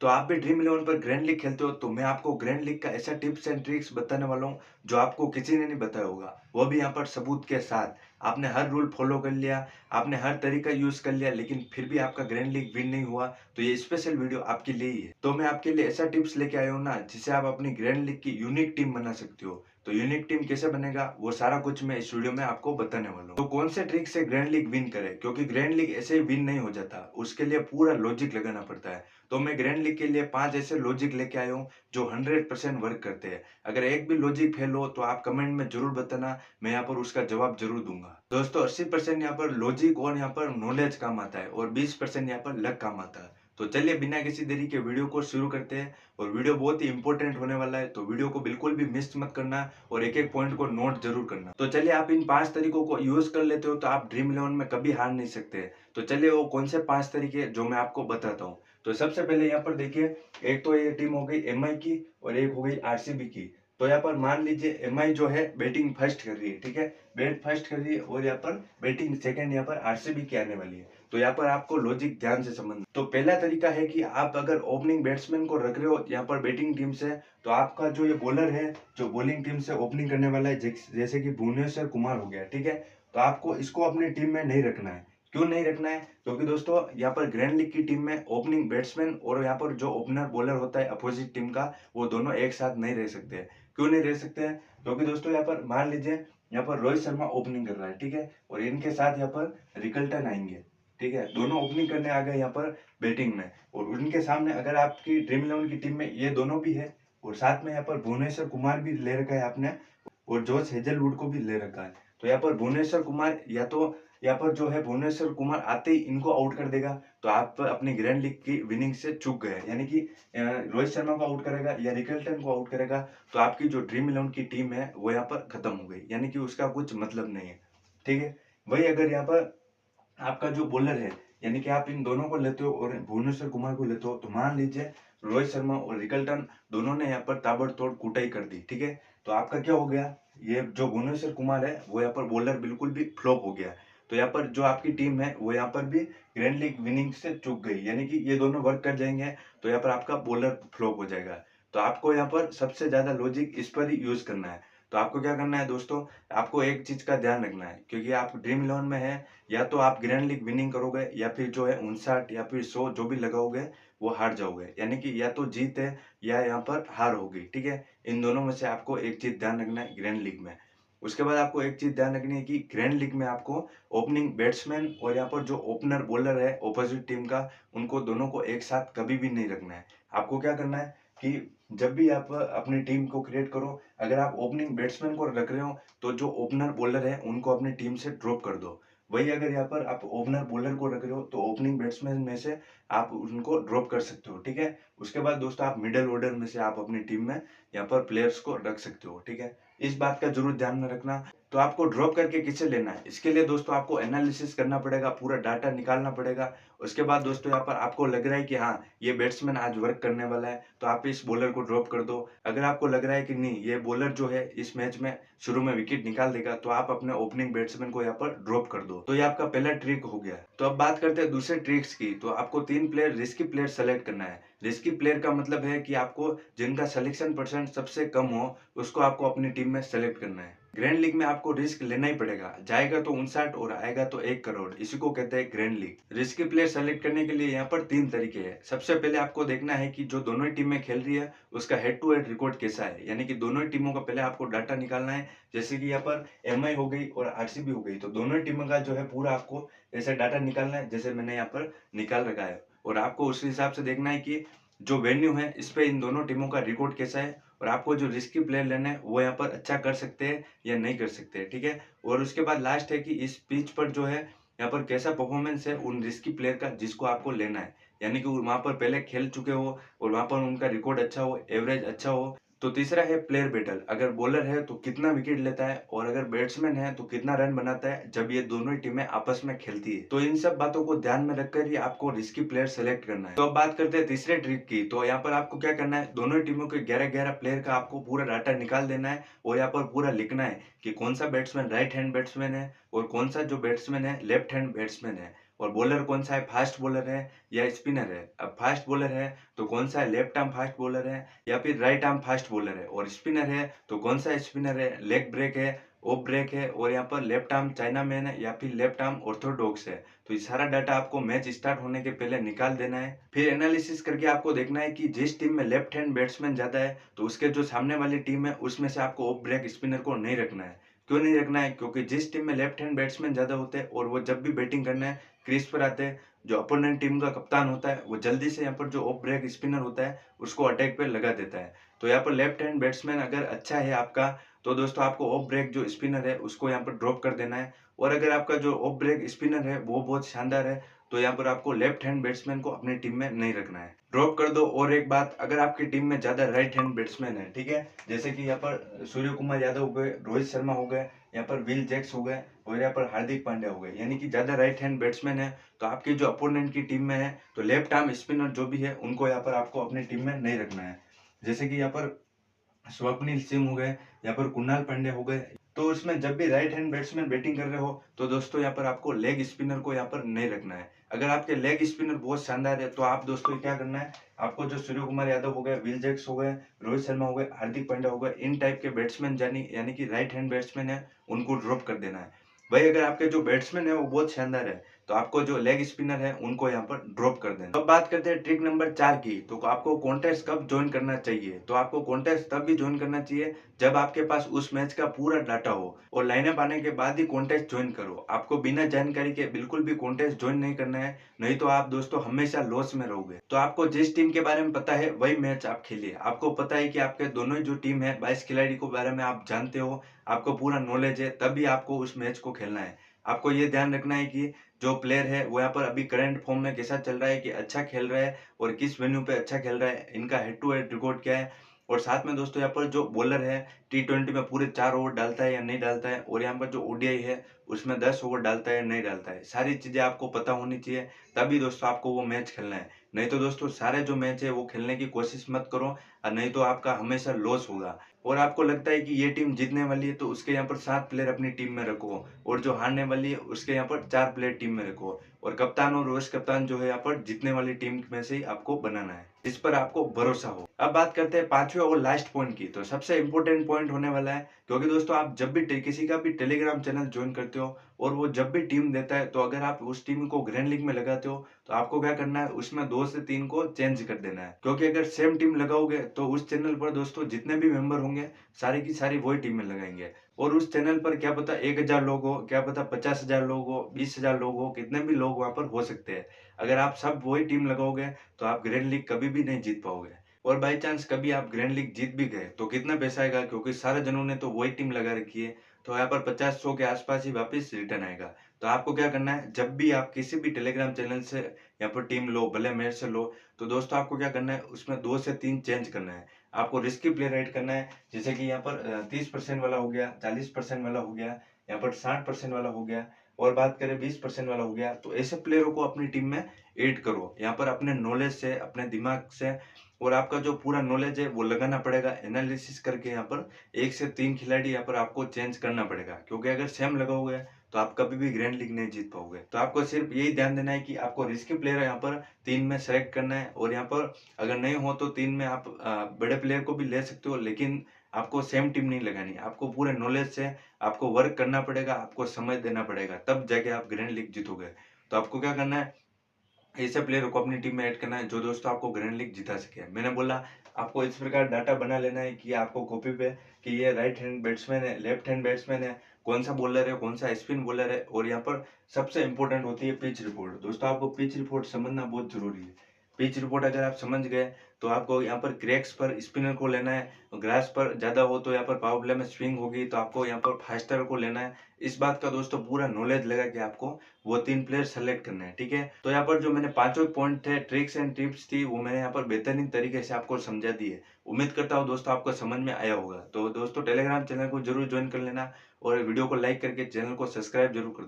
तो आप भी ड्रीम इलेवन पर ग्रैंड लीग खेलते हो तो मैं आपको ग्रैंड लीग का ऐसा टिप्स एंड ट्रिक्स बताने वाला हूँ जो आपको किसी ने नहीं बताया होगा, वो भी यहाँ पर सबूत के साथ। आपने हर रूल फॉलो कर लिया, आपने हर तरीका यूज कर लिया, लेकिन फिर भी आपका ग्रैंड लीग विन नहीं हुआ, तो ये स्पेशल वीडियो आपके लिए ही है। तो मैं आपके लिए ऐसा टिप्स लेके आया हूँ ना, जिससे आप अपनी ग्रैंड लीग की यूनिक टीम बना सकते हो। तो यूनिक टीम कैसे बनेगा वो सारा कुछ मैं इस वीडियो में आपको बताने वाला हूँ। तो कौन से ट्रिक से ग्रैंड लीग विन करे, क्योंकि ग्रैंड लीग ऐसे ही विन नहीं हो जाता, उसके लिए पूरा लॉजिक लगाना पड़ता है। तो मैं ग्रैंड लीग के लिए 5 ऐसे लॉजिक लेके आया हूँ जो 100% वर्क करते हैं। अगर एक भी लॉजिक फेल हो तो आप कमेंट में जरूर बताना, मैं यहाँ पर उसका जवाब जरूर दूंगा। दोस्तों 80% यहाँ पर लॉजिक और यहाँ पर नॉलेज काम आता है और 20% यहाँ पर लक काम आता है। तो चलिए बिना किसी देरी के वीडियो को शुरू करते हैं। और वीडियो बहुत ही इंपॉर्टेंट होने वाला है, तो वीडियो को बिल्कुल भी मिस मत करना और एक एक पॉइंट को नोट जरूर करना। तो चलिए आप इन 5 तरीकों को यूज कर लेते हो तो आप ड्रीम इलेवन में कभी हार नहीं सकते। तो चलिए वो कौन से 5 तरीके जो मैं आपको बताता हूँ। तो सबसे पहले यहाँ पर देखिए, एक तो ये टीम हो गई एमआई की और एक हो गई आरसीबी की। तो यहाँ पर मान लीजिए एमआई जो है बैटिंग फर्स्ट कर रही है, ठीक है, बैट फर्स्ट कर रही है, और यहाँ पर बैटिंग सेकंड यहाँ पर आरसीबी की आने वाली है। तो यहाँ पर आपको लॉजिक ध्यान से समझना। तो पहला तरीका है कि आप अगर ओपनिंग बैट्समैन को रख रहे हो यहाँ पर बैटिंग टीम से, तो आपका जो ये बॉलर है जो बॉलिंग टीम से ओपनिंग करने वाला है, जैसे कि भुवनेश्वर कुमार हो गया, ठीक है, तो आपको इसको अपनी टीम में नहीं रखना है। क्यों नहीं रखना है? क्योंकि दोस्तों यहाँ पर ग्रैंड लीग की टीम में ओपनिंग बैट्समैन और यहाँ पर जो ओपनर बॉलर होता है अपोजिट टीम का, वो दोनों एक साथ नहीं रह सकते। क्यों नहीं रह सकते हैं? क्योंकि दोस्तों यहाँ पर मान लीजिए यहाँ पर रोहित शर्मा ओपनिंग कर रहा है, ठीक है, और इनके साथ यहाँ पर रिकल्टन आएंगे, ठीक है, दोनों ओपनिंग करने आ गए यहाँ पर बैटिंग में, और उनके सामने अगर आपकी ड्रीम इलेवन की टीम में ये दोनों भी है और साथ में यहाँ पर भुवनेश्वर कुमार भी ले रखा है आपने और जॉस हेजलवुड को भी ले रखा है, तो यहाँ पर भुवनेश्वर कुमार या तो यहाँ पर जो है भुवनेश्वर कुमार आते ही इनको आउट कर देगा, तो आप अपनी ग्रैंड लीग की विनिंग से चूक गए। यानी कि रोहित शर्मा को आउट करेगा या रिकल्टन को आउट करेगा, तो आपकी जो ड्रीम इलेवन की टीम है वो यहाँ पर खत्म हो गई, यानी कि उसका कुछ मतलब नहीं है, ठीक है। वही अगर यहाँ पर आपका जो बॉलर है, यानी कि आप इन दोनों को लेते हो और भुवनेश्वर कुमार को लेते हो, तो मान लीजिए रोहित शर्मा और रिकल्टन दोनों ने यहाँ पर ताबड़तोड़ कुटाई कर दी, ठीक है, तो आपका क्या हो गया, ये जो भुवनेश्वर कुमार है वो यहाँ पर बॉलर बिल्कुल भी फ्लॉप हो गया। तो यहाँ पर जो आपकी टीम है वो यहाँ पर भी ग्रैंड लीग विनिंग से चूक गई, यानी कि ये दोनों वर्क कर जाएंगे, तो यहाँ पर आपका बॉलर फ्लॉप हो जाएगा। तो आपको यहाँ पर सबसे ज्यादा लॉजिक इस पर ही यूज करना है। तो आपको क्या करना है दोस्तों, आपको एक चीज का ध्यान रखना है, क्योंकि आप ड्रीम इलेवन में है, या तो आप ग्रैंड लीग विनिंग करोगे या फिर जो है 59 या फिर 100 जो भी लगाओगे वो हार जाओगे, यानी कि या तो जीत है या यहाँ पर हार होगी, ठीक है। इन दोनों में से आपको एक चीज ध्यान रखना है ग्रैंड लीग में। उसके बाद आपको एक चीज ध्यान रखनी है कि ग्रैंड लीग में आपको ओपनिंग बैट्समैन और यहाँ पर जो ओपनर बॉलर है ऑपोजिट टीम का, उनको दोनों को एक साथ कभी भी नहीं रखना है। आपको क्या करना है कि जब भी आप अपनी टीम को क्रिएट करो, अगर आप ओपनिंग बैट्समैन को रख रहे हो तो जो ओपनर बॉलर है उनको अपनी टीम से ड्रॉप कर दो। वही अगर यहाँ पर आप ओपनर बॉलर को रख रहे हो तो ओपनिंग बैट्समैन में से आप उनको ड्रॉप कर सकते हो, ठीक है। उसके बाद दोस्तों आप मिडिल ऑर्डर में से आप अपनी टीम में यहाँ पर प्लेयर्स को रख सकते हो, ठीक है। इस बात का जरूर ध्यान में रखना। तो आपको ड्रॉप करके किसे लेना है, इसके लिए दोस्तों आपको एनालिसिस करना पड़ेगा, पूरा डाटा निकालना पड़ेगा। उसके बाद दोस्तों यहाँ पर आपको लग रहा है कि हाँ ये बैट्समैन आज वर्क करने वाला है, तो आप इस बॉलर को ड्रॉप कर दो। अगर आपको लग रहा है कि नहीं ये बॉलर जो है इस मैच में शुरू में विकेट निकाल देगा, तो आप अपने ओपनिंग बैट्समैन को यहाँ पर ड्रॉप कर दो। तो ये आपका पहला ट्रिक हो गया। तो अब बात करते हैं दूसरे ट्रिक्स की। तो आपको 3 प्लेयर रिस्की प्लेयर सेलेक्ट करना है। रिस्की प्लेयर का मतलब है कि आपको जिनका सिलेक्शन परसेंट सबसे कम हो उसको आपको अपनी टीम में सेलेक्ट करना है। ग्रैंड लीग में आपको रिस्क लेना ही पड़ेगा, जाएगा तो 59 और आएगा तो 1 करोड़, इसी को कहते हैं grand league. Risky player select करने के लिए यहाँ पर 3 तरीके हैं। सबसे पहले आपको देखना है कि जो दोनों ही टीमें खेल रही है उसका हेड टू हेड रिकॉर्ड कैसा है, यानी कि दोनों ही टीमों का पहले आपको डाटा निकालना है। जैसे कि यहाँ पर एमआई हो गई और आरसीबी हो गई, तो दोनों ही टीमों का जो है पूरा आपको ऐसे डाटा निकालना है जैसे मैंने यहाँ पर निकाल रखा है, और आपको उस हिसाब से देखना है कि जो वेन्यू है इस पे इन दोनों टीमों का रिकॉर्ड कैसा है, और आपको जो रिस्की प्लेयर लेना है वो यहाँ पर अच्छा कर सकते हैं या नहीं कर सकते हैं, ठीक है। और उसके बाद लास्ट है कि इस पिच पर जो है यहाँ पर कैसा परफॉर्मेंस है उन रिस्की प्लेयर का जिसको आपको लेना है, यानी कि वहां पर पहले खेल चुके हो और वहां पर उनका रिकॉर्ड अच्छा हो, एवरेज अच्छा हो। तो तीसरा है प्लेयर बैटल, अगर बॉलर है तो कितना विकेट लेता है, और अगर बैट्समैन है तो कितना रन बनाता है जब ये दोनों ही टीमें आपस में खेलती है। तो इन सब बातों को ध्यान में रखकर ही आपको रिस्की प्लेयर सेलेक्ट करना है। तो अब बात करते हैं तीसरे ट्रिक की। तो यहाँ पर आपको क्या करना है, दोनों ही टीमों के 11-11 प्लेयर का आपको पूरा डाटा निकाल देना है, और यहाँ पर पूरा लिखना है कि कौन सा बैट्समैन राइट हैंड बैट्समैन है और कौन सा जो बैट्समैन है लेफ्ट हैंड बैट्समैन है। और बॉलर कौन सा है, फास्ट बॉलर है या स्पिनर है। अब फास्ट बॉलर है तो कौन सा है, लेफ्ट आर्म फास्ट बॉलर है या फिर राइट आर्म फास्ट बॉलर है। और स्पिनर है तो कौन सा स्पिनर है, लेग ब्रेक है, ऑफ ब्रेक है, और यहाँ पर लेफ्ट आर्म चाइना मैन है या फिर लेफ्ट आर्म ऑर्थोडॉक्स है। तो ये सारा डाटा आपको मैच स्टार्ट होने के पहले निकाल देना है। फिर एनालिसिस करके आपको देखना है कि जिस टीम में लेफ्ट हैंड बैट्समैन ज्यादा है तो उसके जो सामने वाली टीम है उसमें से आपको ऑफ ब्रेक स्पिनर को नहीं रखना है। क्यों नहीं रखना है, क्योंकि जिस टीम में लेफ्ट हैंड बैट्समैन ज्यादा होते हैं और वो जब भी बैटिंग करना है क्रीज पर आते हैं, जो अपोनेंट टीम का कप्तान होता है वो जल्दी से यहाँ पर जो ऑफ ब्रेक स्पिनर होता है उसको अटैक पे लगा देता है। तो यहाँ पर लेफ्ट हैंड बैट्समैन अगर अच्छा है आपका तो दोस्तों आपको ऑफ ब्रेक जो स्पिनर है उसको यहाँ पर ड्रॉप कर देना है। और अगर आपका जो ऑफ ब्रेक स्पिनर है वो बहुत शानदार है तो यहाँ पर आपको लेफ्ट हैंड बैट्समैन को अपनी टीम में नहीं रखना है, ड्रॉप कर दो। और एक बात, अगर आपकी टीम में ज्यादा राइट हैंड बैट्समैन है, ठीक है, जैसे कि यहाँ पर सूर्य कुमार यादव हो गए, रोहित शर्मा हो गए, यहाँ पर विल जैक्स हो गए और यहाँ पर हार्दिक पांड्या हो गए, यानी कि ज्यादा राइट हैंड बैट्समैन है, तो आपकी जो अपोनेंट की टीम में है तो लेफ्ट आर्म स्पिनर जो भी है उनको यहाँ पर आपको अपनी टीम में नहीं रखना है। जैसे कि यहाँ पर स्वप्निल सिंह हो गए, यहाँ पर कुणाल पांड्या हो गए। तो उसमें जब भी राइट हैंड बैट्समैन बैटिंग कर रहे हो तो दोस्तों यहाँ पर आपको लेग स्पिनर को यहाँ पर नहीं रखना है। अगर आपके लेग स्पिनर बहुत शानदार है तो आप दोस्तों क्या करना है, आपको जो सूर्य कुमार यादव हो गए, विल जैक्स हो गए, रोहित शर्मा हो गए, हार्दिक पांड्या हो गए, इन टाइप के बैट्समैन यानी कि राइट हैंड बैट्समैन है उनको ड्रॉप कर देना है। भाई अगर आपके जो बैट्समैन है वो बहुत शानदार है तो आपको जो लेग स्पिनर है उनको यहाँ पर ड्रॉप कर देना। अब बात करते हैं ट्रिक नंबर 4 की। तो आपको कॉन्टेस्ट कब ज्वाइन करना चाहिए, तो आपको कॉन्टेस्ट तब भी ज्वाइन करना चाहिए जब आपके पास उस मैच का पूरा डाटा हो और लाइनअप आने के बाद ही कॉन्टेस्ट ज्वाइन करो। आपको बिना जानकारी के बिल्कुल भी कॉन्टेस्ट ज्वाइन नहीं करना है, नहीं तो आप दोस्तों हमेशा लॉस में रहोगे। तो आपको जिस टीम के बारे में पता है वही मैच आप खेलिए। आपको पता है कि आपके दोनों जो टीम है 22 खिलाड़ी के बारे में आप जानते हो, आपको पूरा नॉलेज है, तभी आपको उस मैच को खेलना है। आपको ये ध्यान रखना है कि जो प्लेयर है वो यहाँ पर अभी करंट फॉर्म में कैसा चल रहा है, कि अच्छा खेल रहा है और किस वेन्यू पे अच्छा खेल रहा है, इनका हेड टू हेड रिकॉर्ड क्या है। और साथ में दोस्तों यहाँ पर जो बॉलर है T20 में पूरे 4 ओवर डालता है या नहीं डालता है, और यहाँ पर जो ODI है उसमें 10 ओवर डालता है या नहीं डालता है, सारी चीजें आपको पता होनी चाहिए, तभी दोस्तों आपको वो मैच खेलना है। नहीं तो दोस्तों सारे जो मैच है वो खेलने की कोशिश मत करो, और नहीं तो आपका हमेशा लॉस होगा। और आपको लगता है कि ये टीम जीतने वाली है तो उसके यहाँ पर 7 प्लेयर अपनी टीम में रखो, और जो हारने वाली है उसके यहाँ पर 4 प्लेयर टीम में रखो, और कप्तान और वाइस कप्तान जो है यहाँ पर जीतने वाली टीम में से ही आपको बनाना है, जिस पर आपको भरोसा हो। अब बात करते हैं 5वें और लास्ट पॉइंट की। तो सबसे इंपॉर्टेंट पॉइंट होने वाला है, क्योंकि दोस्तों आप जब भी किसी का भी टेलीग्राम चैनल ज्वाइन करते हो और वो जब भी टीम देता है तो अगर आप उस टीम को ग्रैंड लीग में लगाते हो तो आपको क्या करना है, उसमें 2 से 3 को चेंज कर देना है। क्योंकि अगर सेम टीम लगाओगे तो उस चैनल पर दोस्तों जितने भी मेंबर होंगे सारी की सारी वही टीम में लगाएंगे, और उस चैनल पर क्या पता 1000 लोग हो, क्या पता 50,000 लोग हो, 20,000 लोग हो, कितने भी लोग वहां पर हो सकते हैं। अगर आप सब वही टीम लगाओगे तो आप ग्रैंड लीग कभी भी नहीं जीत पाओगे। और बाई चांस कभी आप ग्रैंड लीग जीत भी गए तो कितना पैसा आएगा, क्योंकि सारे जनों ने तो वही टीम लगा रखी है, तो यहाँ पर 50-100 के आसपास ही वापस रिटर्न आएगा। तो आपको क्या करना है, जब भी आप किसी भी टेलीग्राम चैनल से यहाँ पर टीम लो, भले मेरे से लो, तो दोस्तों आपको क्या करना है, उसमें 2 से 3 चेंज करना है। आपको रिस्की प्लेयर ऐड करना है, जैसे कि यहाँ पर 30% वाला हो गया, 40% वाला हो गया, यहाँ पर 60% वाला हो गया, और बात करें 20% वाला हो गया। तो ऐसे प्लेयरों को अपनी टीम में ऐड करो, यहाँ पर अपने नॉलेज से, अपने दिमाग से, और आपका जो पूरा नॉलेज है वो लगाना पड़ेगा एनालिसिस करके। यहाँ पर 1 से 3 खिलाड़ी यहाँ पर आपको चेंज करना पड़ेगा, क्योंकि अगर सेम लगाओगे तो आप कभी भी ग्रैंड लीग नहीं जीत पाओगे। तो आपको सिर्फ यही ध्यान देना है कि आपको रिस्की प्लेयर यहाँ पर 3 में सेलेक्ट करना है, और यहाँ पर अगर नहीं हो तो 3 में आप बड़े प्लेयर को भी ले सकते हो, लेकिन आपको सेम टीम नहीं लगानी। आपको पूरे नॉलेज से आपको वर्क करना पड़ेगा, आपको समय देना पड़ेगा, तब जाके आप ग्रैंड लीग जीतोगे। तो आपको क्या करना है, ऐसे प्लेयर को अपनी टीम में ऐड करना है जो दोस्तों आपको ग्रैंड लीग जिता सके। मैंने बोला आपको इस प्रकार डाटा बना लेना है कि आपको कॉपी पे कि ये राइट हैंड बैट्समैन है, लेफ्ट हैंड बैट्समैन है, कौन सा बॉलर है, कौन सा स्पिन बॉलर है, और यहाँ पर सबसे इंपॉर्टेंट होती है पिच रिपोर्ट। दोस्तों आपको पिच रिपोर्ट समझना बहुत जरूरी है। पिच रिपोर्ट अगर आप समझ गए तो आपको यहाँ पर क्रैक्स पर स्पिनर को लेना है, ग्रास पर ज्यादा हो तो यहाँ पर पावर प्ले में स्विंग होगी तो आपको यहाँ पर फास्टर को लेना है। इस बात का दोस्तों पूरा नॉलेज लगा के आपको वो 3 प्लेयर सेलेक्ट करना है, ठीक है। तो यहाँ पर जो मैंने 5 पॉइंट थे, ट्रिक्स एंड टिप्स थी, वो मैंने यहाँ पर बेहतरीन तरीके से आपको समझा दी है। उम्मीद करता हूँ दोस्तों आपको समझ में आया होगा। तो दोस्तों टेलीग्राम चैनल को जरूर ज्वाइन कर लेना, और वीडियो को लाइक करके चैनल को सब्सक्राइब जरूर कर देना।